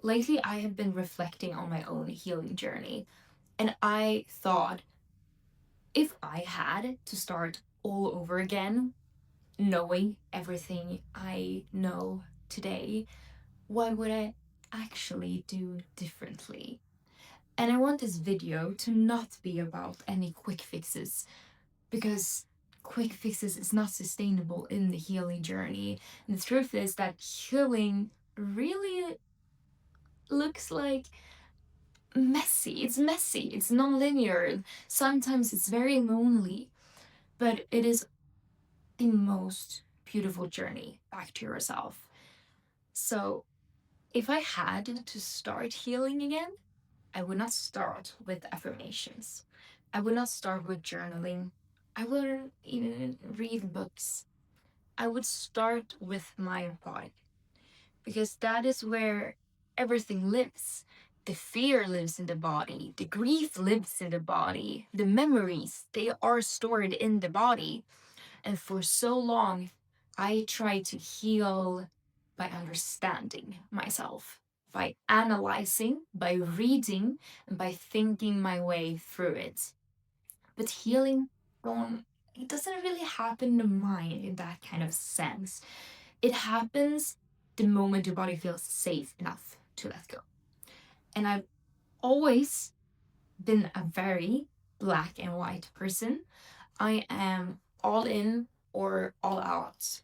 lately I have been reflecting on my own healing journey, and I thought if I had to start all over again, knowing everything I know today, what would I actually do differently? And I want this video to not be about any quick fixes, because quick fixes is not sustainable in the healing journey. And the truth is that healing really looks like messy. It's messy, it's non-linear. Sometimes it's very lonely, but it is the most beautiful journey back to yourself. So, if I had to start healing again, I would not start with affirmations. I would not start with journaling. I wouldn't even read books. I would start with my body, because that is where everything lives. The fear lives in the body, the grief lives in the body, the memories, they are stored in the body. And for so long, I tried to heal by understanding myself, by analyzing, by reading, and by thinking my way through it. But healing, it doesn't really happen in the mind in that kind of sense. It happens the moment your body feels safe enough to let go. And I've always been a very black and white person. I am all in or all out.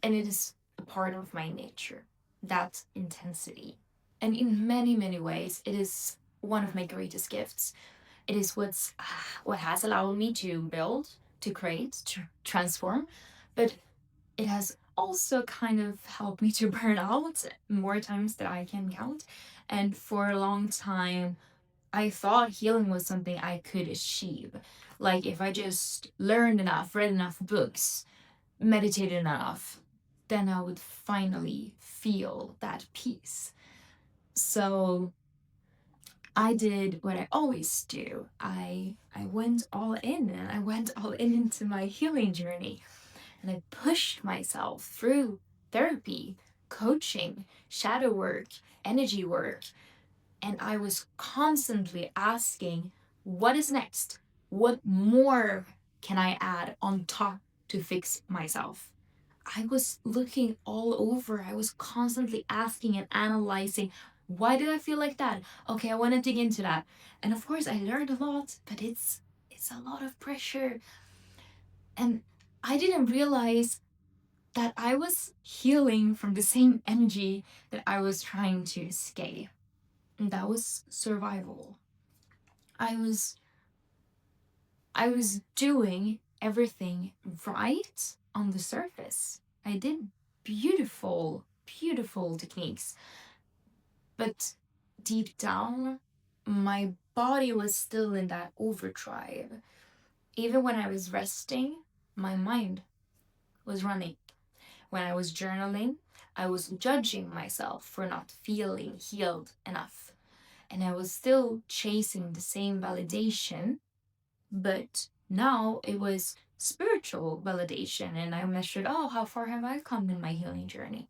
And it is a part of my nature, that intensity. And in many, many ways, it is one of my greatest gifts. It is what has allowed me to build, to create, to transform. But it has also kind of helped me to burn out more times than I can count. And for a long time, I thought healing was something I could achieve. Like if I just learned enough, read enough books, meditated enough, then I would finally feel that peace. So I did what I always do. I went all in, and I went all in into my healing journey. And I pushed myself through therapy, coaching, shadow work, energy work. And I was constantly asking, what is next? What more can I add on top to fix myself? I was looking all over. I was constantly asking and analyzing, why did I feel like that? Okay, I want to dig into that. And of course I learned a lot, but it's a lot of pressure. And I didn't realize that I was healing from the same energy that I was trying to escape. And that was survival. I was I was doing everything right on the surface. I did beautiful, beautiful techniques. But deep down, my body was still in that overdrive. Even when I was resting, my mind was running. When I was journaling, I was judging myself for not feeling healed enough. And I was still chasing the same validation, but now it was spiritual validation. And I measured, oh, how far have I come in my healing journey?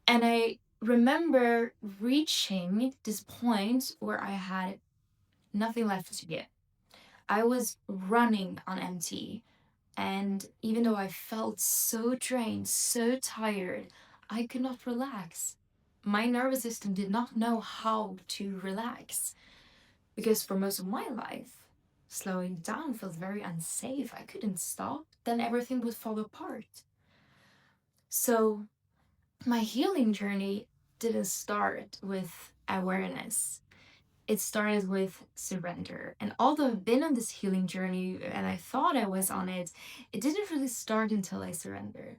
And I remember reaching this point where I had nothing left to give. I was running on empty. And even though I felt so drained, so tired, I could not relax. My nervous system did not know how to relax, because for most of my life, slowing down felt very unsafe. I couldn't stop, then everything would fall apart. So, my healing journey didn't start with awareness. It started with surrender. And although I've been on this healing journey and I thought I was on it, it didn't really start until I surrendered.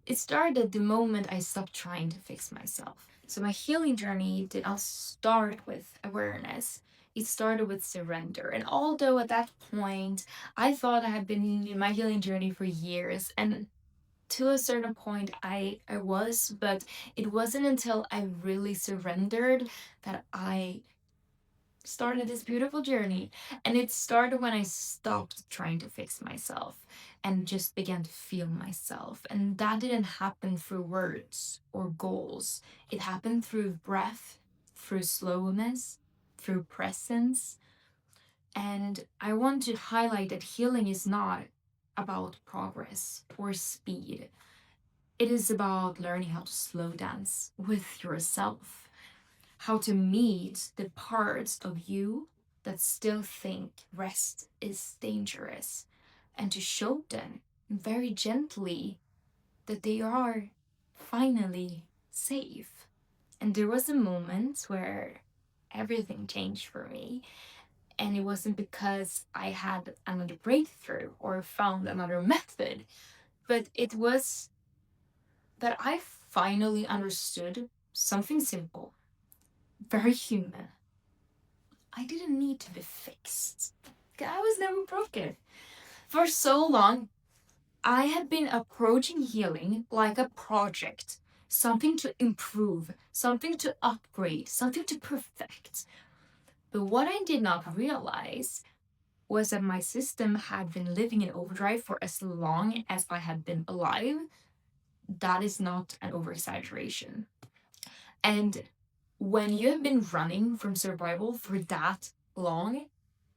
It started the moment I stopped trying to fix myself. So my healing journey did not start with awareness. It started with surrender. And although at that point I thought I had been in my healing journey for years, and to a certain point I was, but it wasn't until I really surrendered that I started this beautiful journey. And it started when I stopped trying to fix myself and just began to feel myself. And that didn't happen through words or goals, it happened through breath, through slowness, through presence. And I want to highlight that healing is not about progress or speed. It is about learning how to slow dance with yourself, how to meet the parts of you that still think rest is dangerous, and to show them very gently that they are finally safe. And there was a moment where everything changed for me. And it wasn't because I had another breakthrough or found another method, but it was that I finally understood something simple, very human. I didn't need to be fixed. I was never broken. For so long, I had been approaching healing like a project, something to improve, something to upgrade, something to perfect. But what I did not realize was that my system had been living in overdrive for as long as I had been alive. That is not an overexaggeration. And when you have been running from survival for that long,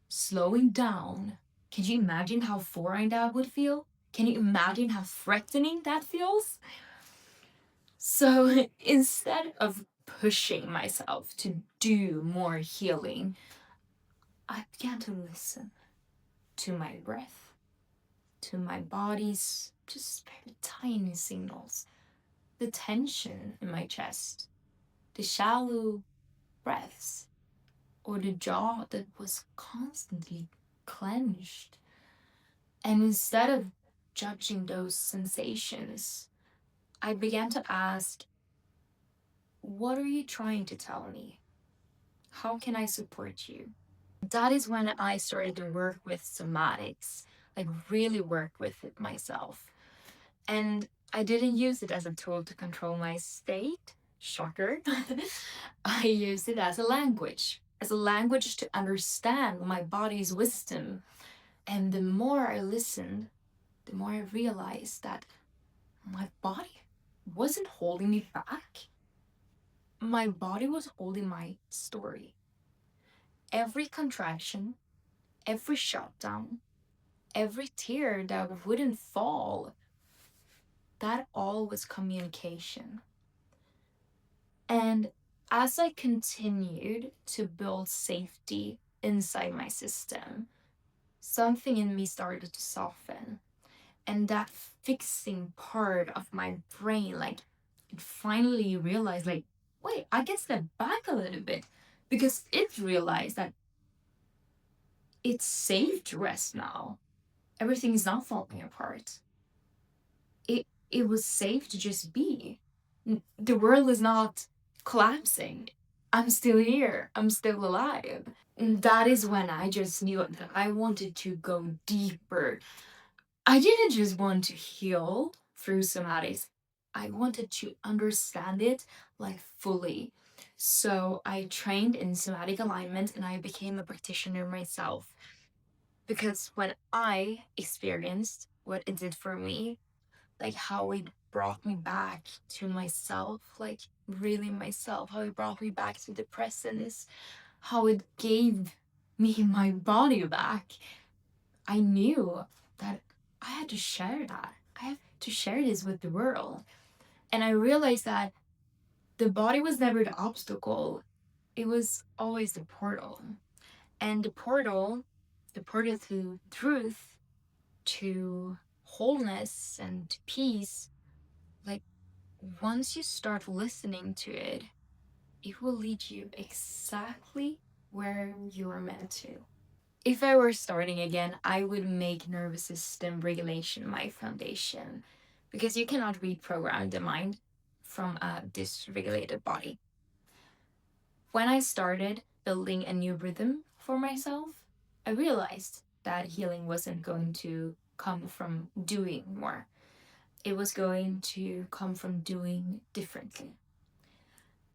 slowing down, can you imagine how foreign that would feel? Can you imagine how threatening that feels? So instead of pushing myself to do more healing, I began to listen to my breath, to my body's just very tiny signals, the tension in my chest, the shallow breaths, or the jaw that was constantly clenched. And instead of judging those sensations, I began to ask, what are you trying to tell me? How can I support you? That is when I started to work with somatics, like really work with it myself. And I didn't use it as a tool to control my state. Shocker. I used it as a language to understand my body's wisdom. And the more I listened, the more I realized that my body wasn't holding me back. My body was holding my story. Every contraction, every shutdown, every tear that wouldn't fall, that all was communication. And as I continued to build safety inside my system, something in me started to soften. And that fixing part of my brain, like, it finally realized, like, wait, I can step back a little bit. Because it realized that it's safe to rest now. Everything is not falling apart. It was safe to just be. The world is not collapsing. I'm still here. I'm still alive. And that is when I just knew that I wanted to go deeper. I didn't just want to heal through somatics. I wanted to understand it like fully. So I trained in somatic alignment and I became a practitioner myself. Because when I experienced what it did for me, like how it brought me back to myself, like really myself, how it brought me back to the presence, how it gave me my body back, I knew that I had to share that. I have to share this with the world. And I realized that the body was never the obstacle, it was always the portal. And the portal to truth, to wholeness, and to peace, like once you start listening to it, it will lead you exactly where you're meant to. If I were starting again, I would make nervous system regulation my foundation because you cannot reprogram the mind from a dysregulated body. When I started building a new rhythm for myself, I realized that healing wasn't going to come from doing more. It was going to come from doing differently.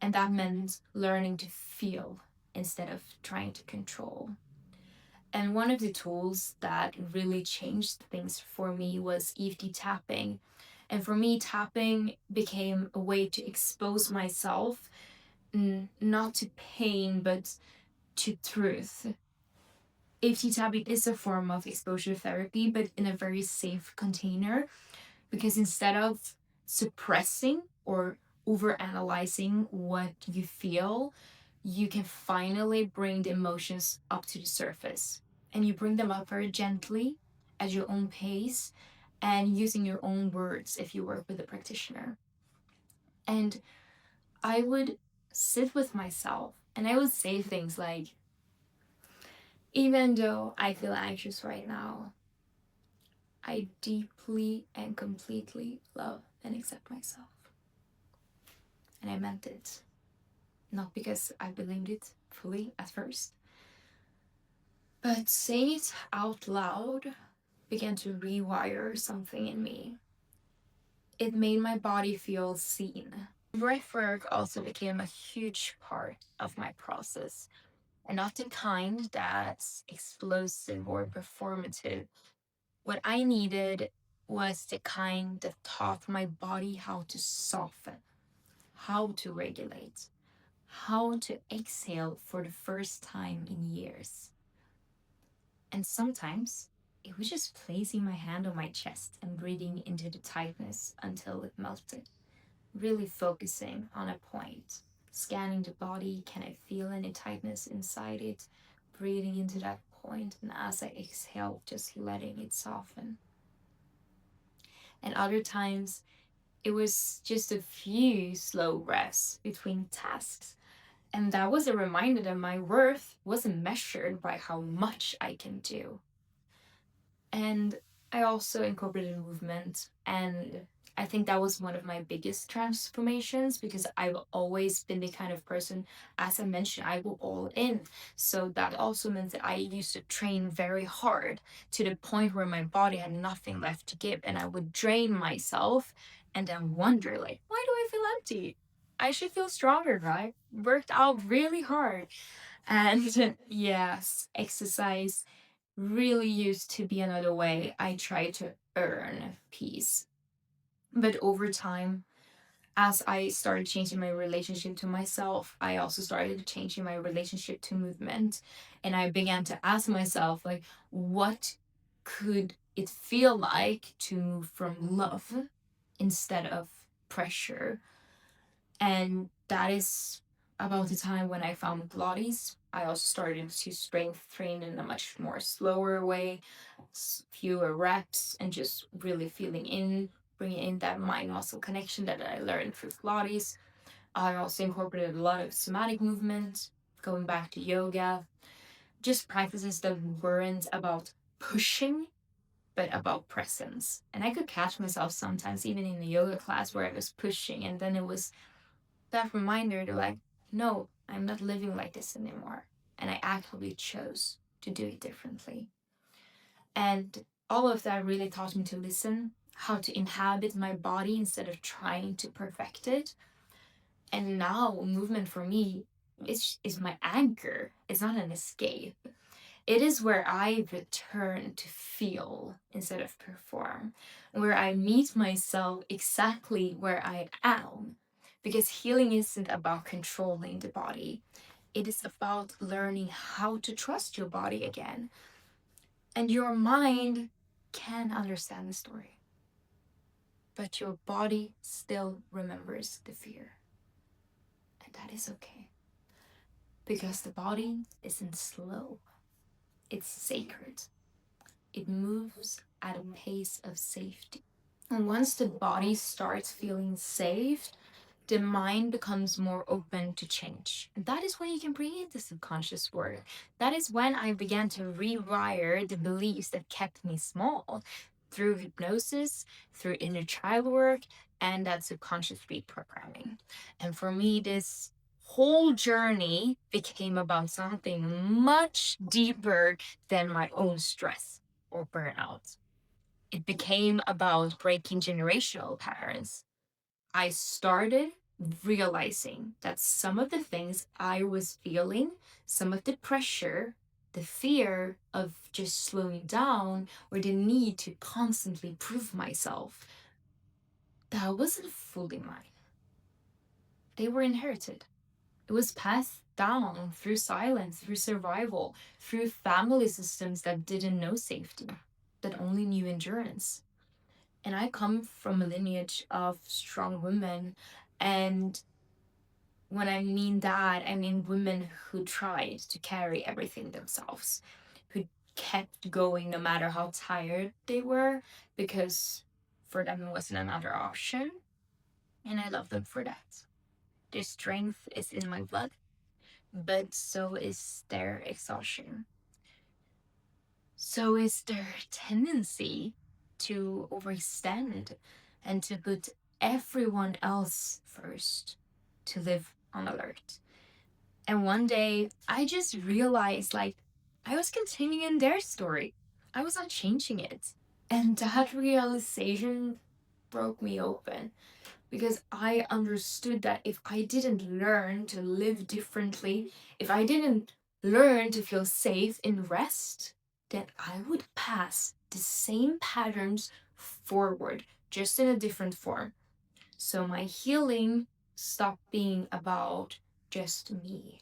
And that meant learning to feel instead of trying to control. And one of the tools that really changed things for me was EFT tapping. And for me, tapping became a way to expose myself, not to pain, but to truth. EFT tapping is a form of exposure therapy, but in a very safe container, because instead of suppressing or overanalyzing what you feel, you can finally bring the emotions up to the surface. And you bring them up very gently at your own pace and using your own words if you work with a practitioner. And I would sit with myself and I would say things like, even though I feel anxious right now, I deeply and completely love and accept myself. And I meant it. Not because I believed it fully at first, but saying it out loud began to rewire something in me. It made my body feel seen. Breathwork also became a huge part of my process, and not the kind that's explosive or performative. What I needed was the kind that taught my body how to soften, how to regulate, how to exhale for the first time in years. And sometimes it was just placing my hand on my chest and breathing into the tightness until it melted, really focusing on a point, scanning the body. Can I feel any tightness inside it? Breathing into that point, and as I exhale, just letting it soften. And other times, it was just a few slow breaths between tasks. And that was a reminder that my worth wasn't measured by how much I can do. And I also incorporated movement, and I think that was one of my biggest transformations because I've always been the kind of person, as I mentioned, I go all in. So that also meant that I used to train very hard to the point where my body had nothing left to give, and I would drain myself and then wonder, like, why do I feel empty? I should feel stronger, right? Worked out really hard. And yes, exercise really used to be another way I tried to earn peace. But over time, as I started changing my relationship to myself, I also started changing my relationship to movement. And I began to ask myself, like, what could it feel like to move from love instead of pressure? And that is about the time when I found Pilates. I also started to strength train in a much more slower way, fewer reps, and just really feeling in, bringing in that mind muscle connection that I learned through Pilates. I also incorporated a lot of somatic movement, going back to yoga, just practices that weren't about pushing, but about presence. And I could catch myself sometimes, even in the yoga class, where I was pushing, and then it was that reminder to, like, no, I'm not living like this anymore. And I actively chose to do it differently. And all of that really taught me to listen, how to inhabit my body instead of trying to perfect it. And now movement for me is my anchor. It's not an escape. It is where I return to feel instead of perform, where I meet myself exactly where I am. Because healing isn't about controlling the body, it is about learning how to trust your body again. And your mind can understand the story, but your body still remembers the fear. And that is okay. Because the body isn't slow, it's sacred. It moves at a pace of safety. And once the body starts feeling safe, the mind becomes more open to change. And that is when you can bring in the subconscious work. That is when I began to rewire the beliefs that kept me small through hypnosis, through inner child work, and that subconscious reprogramming. And for me, this whole journey became about something much deeper than my own stress or burnout. It became about breaking generational patterns. I started realizing that some of the things I was feeling, some of the pressure, the fear of just slowing down, or the need to constantly prove myself, that wasn't fully mine. They were inherited. It was passed down through silence, through survival, through family systems that didn't know safety, that only knew endurance. And I come from a lineage of strong women. And when I mean that, I mean women who tried to carry everything themselves, who kept going no matter how tired they were, because for them it wasn't another option. And I love them for that. Their strength is in my blood, but so is their exhaustion. So is their tendency to overextend and to put everyone else first, to live on alert. And one day I just realized, like, I was continuing their story. I was not changing it. And that realization broke me open, because I understood that if I didn't learn to live differently, if I didn't learn to feel safe in rest, then I would pass the same patterns forward, just in a different form. So my healing stopped being about just me.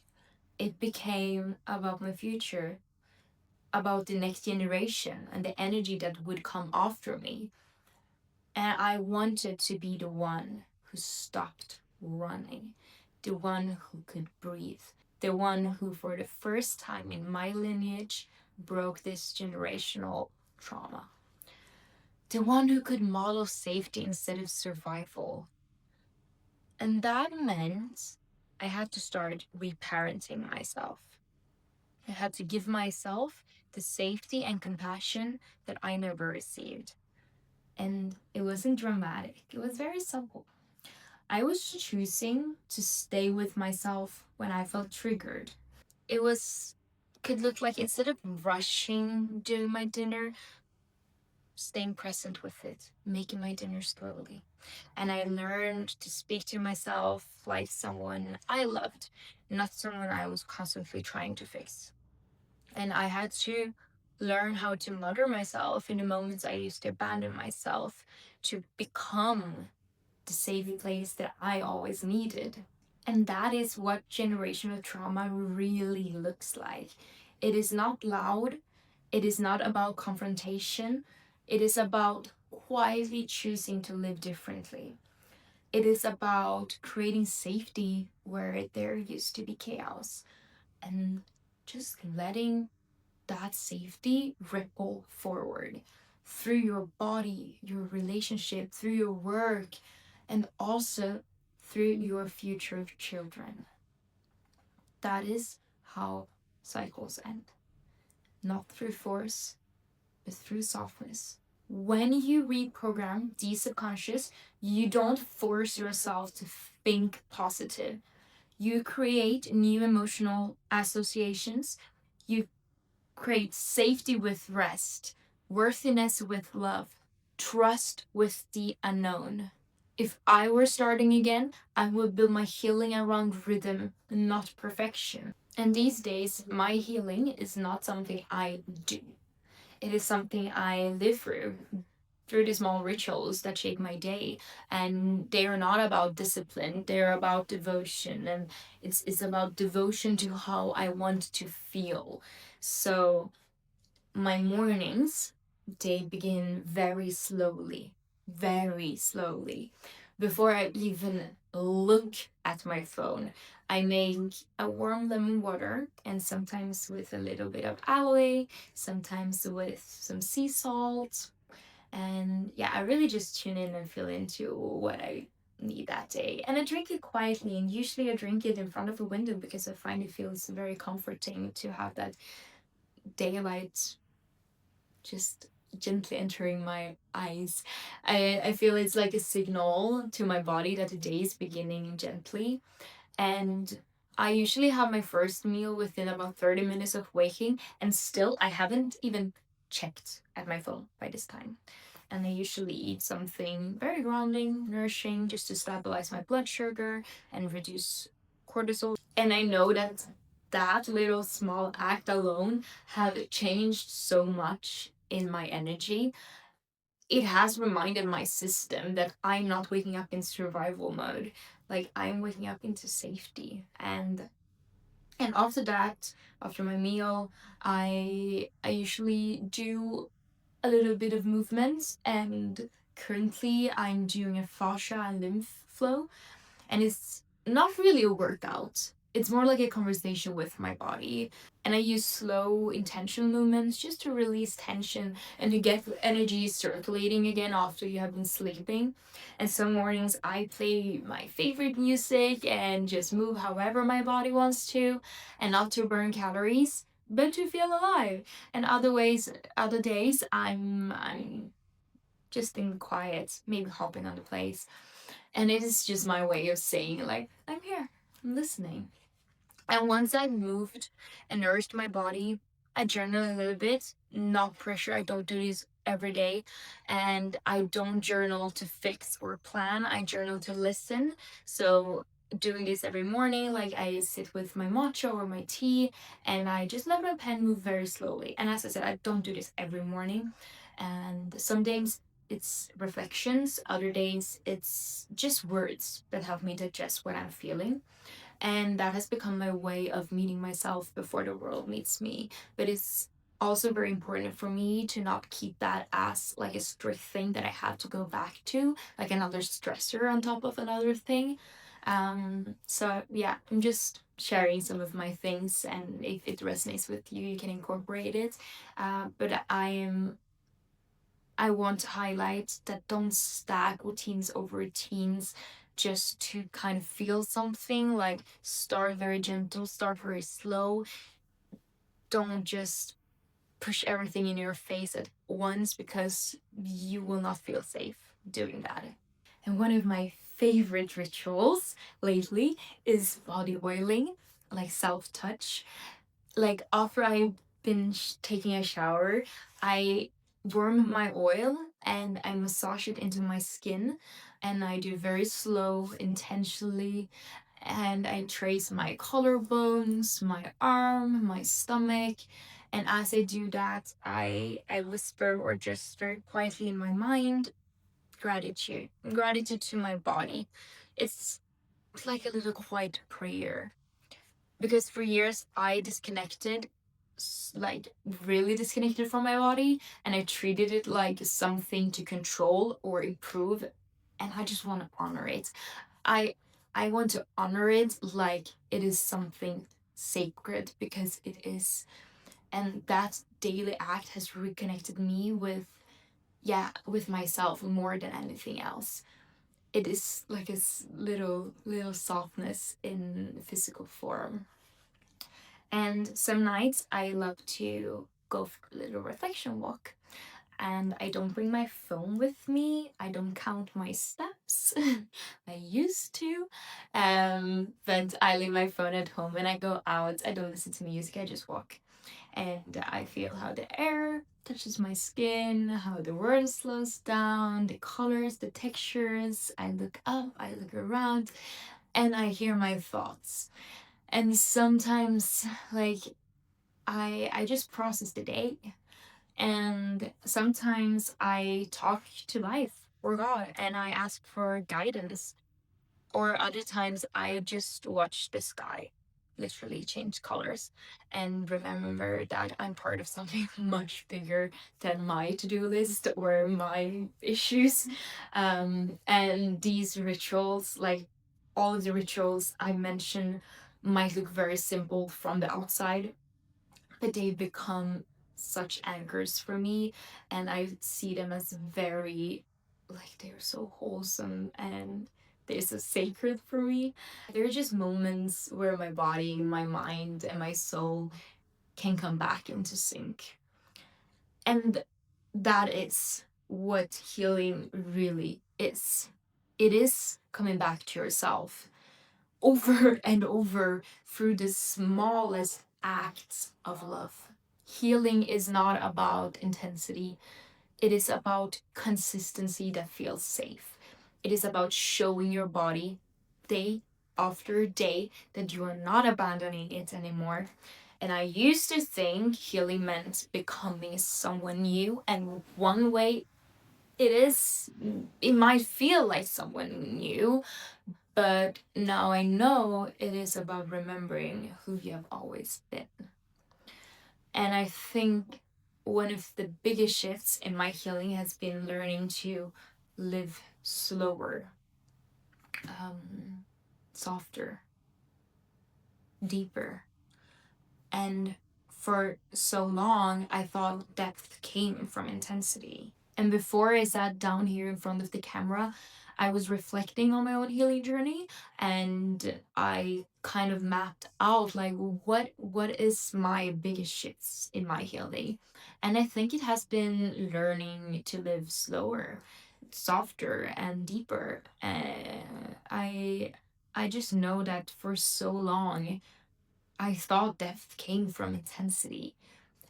It became about my future, about the next generation and the energy that would come after me. And I wanted to be the one who stopped running, the one who could breathe, the one who, for the first time in my lineage, broke this generational trauma, the one who could model safety instead of survival. And that meant I had to start reparenting myself. I had to give myself the safety and compassion that I never received. And it wasn't dramatic, it was very simple. I was choosing to stay with myself when I felt triggered. It was could look like, instead of rushing during my dinner, staying present with it, making my dinner slowly. And I learned to speak to myself like someone I loved, not someone I was constantly trying to fix. And I had to learn how to mother myself in the moments I used to abandon myself, to become the safe place that I always needed. And that is what generational trauma really looks like. It is not loud, it is not about confrontation, it is about quietly choosing to live differently. It is about creating safety where there used to be chaos, and just letting that safety ripple forward through your body, your relationship, through your work, and also through your future children. That is how cycles end. Not through force, but through softness. When you reprogram the subconscious, you don't force yourself to think positive. You create new emotional associations. You create safety with rest, worthiness with love, trust with the unknown. If I were starting again, I would build my healing around rhythm, not perfection. And these days, my healing is not something I do. It is something I live through the small rituals that shape my day. And they are not about discipline, they're about devotion. And it's about devotion to how I want to feel. So my mornings, they begin very slowly. Before I even look at my phone, I make a warm lemon water, and sometimes with a little bit of aloe, sometimes with some sea salt. And yeah, I really just tune in and feel into what I need that day. And I drink it quietly, and usually I drink it in front of a window because I find it feels very comforting to have that daylight just gently entering my eyes. I feel it's like a signal to my body that the day is beginning gently. And I usually have my first meal within about 30 minutes of waking, and still I haven't even checked at my phone by this time. and I usually eat something very grounding, nourishing, just to stabilize my blood sugar and reduce cortisol. And I know that that little small act alone have changed so much in my energy. It has reminded my system that I'm not waking up in survival mode. Like, I'm waking up into safety. And after that, after my meal, I usually do a little bit of movement, and currently I'm doing a fascia and lymph flow, and it's not really a workout. It's more like a conversation with my body. And I use slow, intentional movements just to release tension and to get energy circulating again after you have been sleeping. And some mornings I play my favorite music and just move however my body wants to, and not to burn calories, but to feel alive. And other days, I'm just in the quiet, maybe hopping on the place. And it is just my way of saying, like, I'm here, I'm listening. And once I've moved and nourished my body, I journal a little bit, not pressure. I don't do this every day. And I don't journal to fix or plan, I journal to listen. So, doing this every morning, like I sit with my matcha or my tea, and I just let my pen move very slowly. And as I said, I don't do this every morning. And some days it's reflections, other days it's just words that help me digest what I'm feeling. And that has become my way of meeting myself before the world meets me. But it's also very important for me to not keep that as like a strict thing that I have to go back to, like another stressor on top of another thing. So yeah, I'm just sharing some of my things, and if it resonates with you, you can incorporate it. But I want to highlight that don't stack routines over routines just to kind of feel something. Like, start very gentle, start very slow. Don't just push everything in your face at once, because you will not feel safe doing that. And one of my favorite rituals lately is body oiling, like self touch. Like, after I've been taking a shower, I warm my oil and I massage it into my skin, and I do very slow, intentionally, and I trace my collarbones, my arm, my stomach. And as I do that, I whisper or just very quietly in my mind, gratitude to my body. It's like a little quiet prayer, because for years I disconnected, like really disconnected from my body, and I treated it like something to control or improve, and I just want to honor it. I i want to honor it like it is something sacred, because it is. And that daily act has reconnected me with, yeah, with myself more than anything else. It is like a little softness in physical form. And some nights I love to go for a little reflection walk. And I don't bring my phone with me. I don't count my steps. I used to. But I leave my phone at home when I go out. I don't listen to music, I just walk. And I feel how the air touches my skin, how the world slows down, the colors, the textures. I look up, I look around, and I hear my thoughts. And sometimes, like, I just process the day, and sometimes I talk to life or God and I ask for guidance. Or other times I just watch the sky literally change colors and remember that I'm part of something much bigger than my to-do list or my issues. And these rituals, like all of the rituals I mentioned, might look very simple from the outside, but they become such anchors for me, and I see them as very, like, they're so wholesome and they're so sacred for me. They're just moments where my body, my mind, and my soul can come back into sync. And that is what healing really is. It is coming back to yourself over and over through the smallest acts of love. Healing is not about intensity, It is about consistency that feels safe. It is about showing your body day after day that you are not abandoning it anymore. And I used to think healing meant becoming someone new, and one way it might feel like someone new, but now I know it is about remembering who you have always been. And I think one of the biggest shifts in my healing has been learning to live slower, softer, deeper. And for so long, I thought depth came from intensity. And before I sat down here in front of the camera, I was reflecting on my own healing journey, and I kind of mapped out like what is my biggest shifts in my healing. And I think it has been learning to live slower, softer and deeper. I just know that for so long I thought depth came from intensity.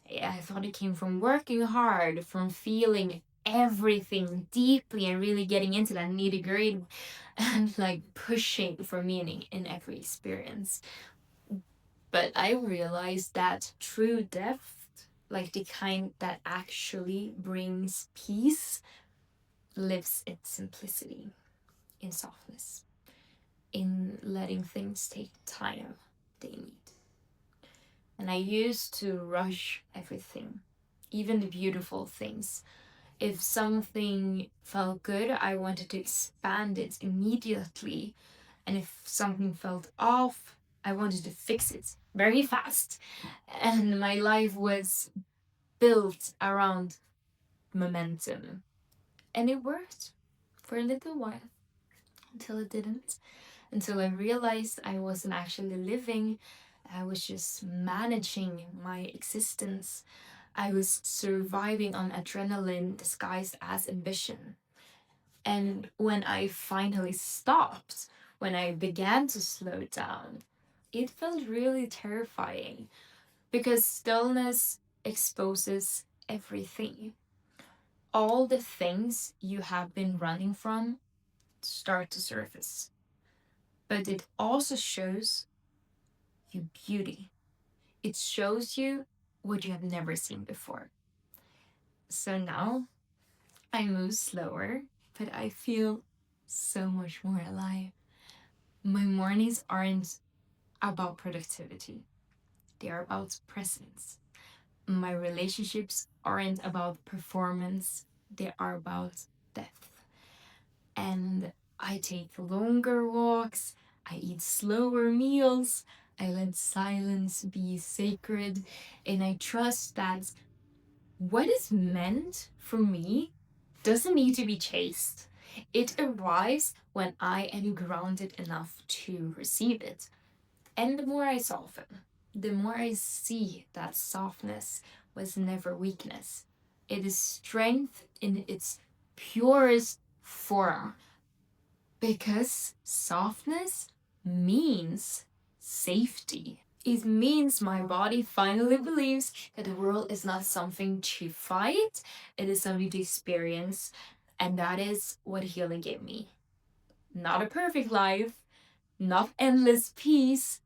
I thought it came from working hard, from feeling everything deeply and really getting into that nitty gritty and like pushing for meaning in every experience. But I realized that true depth, like the kind that actually brings peace, lives in simplicity, in softness, in letting things take time they need. And I used to rush everything, even the beautiful things. If something felt good, I wanted to expand it immediately. And if something felt off, I wanted to fix it very fast. And my life was built around momentum. And it worked for a little while until it didn't. Until I realized I wasn't actually living, I was just managing my existence. I was surviving on adrenaline disguised as ambition. And when I finally stopped, when I began to slow down, it felt really terrifying because stillness exposes everything. All the things you have been running from start to surface. But it also shows you beauty. It shows you what you have never seen before. So now I move slower, but I feel so much more alive. My mornings aren't about productivity, they are about presence. My relationships aren't about performance, they are about depth. And I take longer walks, I eat slower meals, I let silence be sacred, and I trust that what is meant for me doesn't need to be chased. It arrives when I am grounded enough to receive it. And the more I soften, the more I see that softness was never weakness. It is strength in its purest form. Because softness means safety. It means my body finally believes that the world is not something to fight, it is something to experience. And that is what healing gave me. Not a perfect life, not endless peace,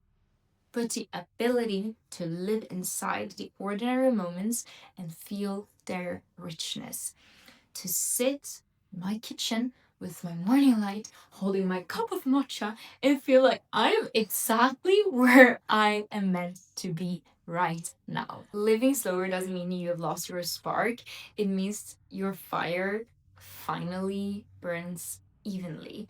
but the ability to live inside the ordinary moments and feel their richness. To sit in my kitchen with my morning light, holding my cup of matcha, and feel like I'm exactly where I am meant to be right now. Living slower doesn't mean you have lost your spark, it means your fire finally burns evenly.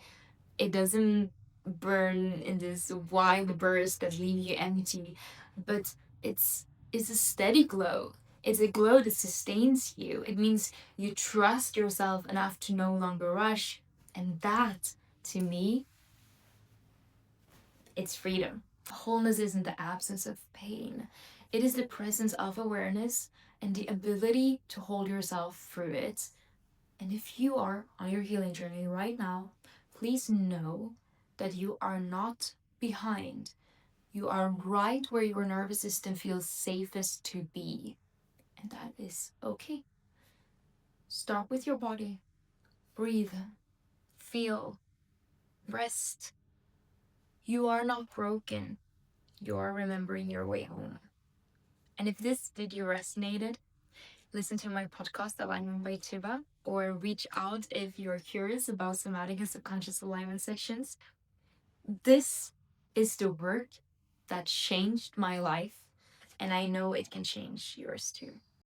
It doesn't burn in this wild burst that leave you empty, but it's a steady glow. It's a glow that sustains you. It means you trust yourself enough to no longer rush. And that, to me, it's freedom. Wholeness isn't the absence of pain. It is the presence of awareness and the ability to hold yourself through it. And if you are on your healing journey right now, please know that you are not behind. You are right where your nervous system feels safest to be. And that is okay. Start with your body. Breathe. Feel. Rest. You are not broken. You are remembering your way home. And if this video resonated, listen to my podcast, Alignment by Tuba, or reach out if you're curious about somatic and subconscious alignment sessions. This is the work that changed my life, and I know it can change yours too.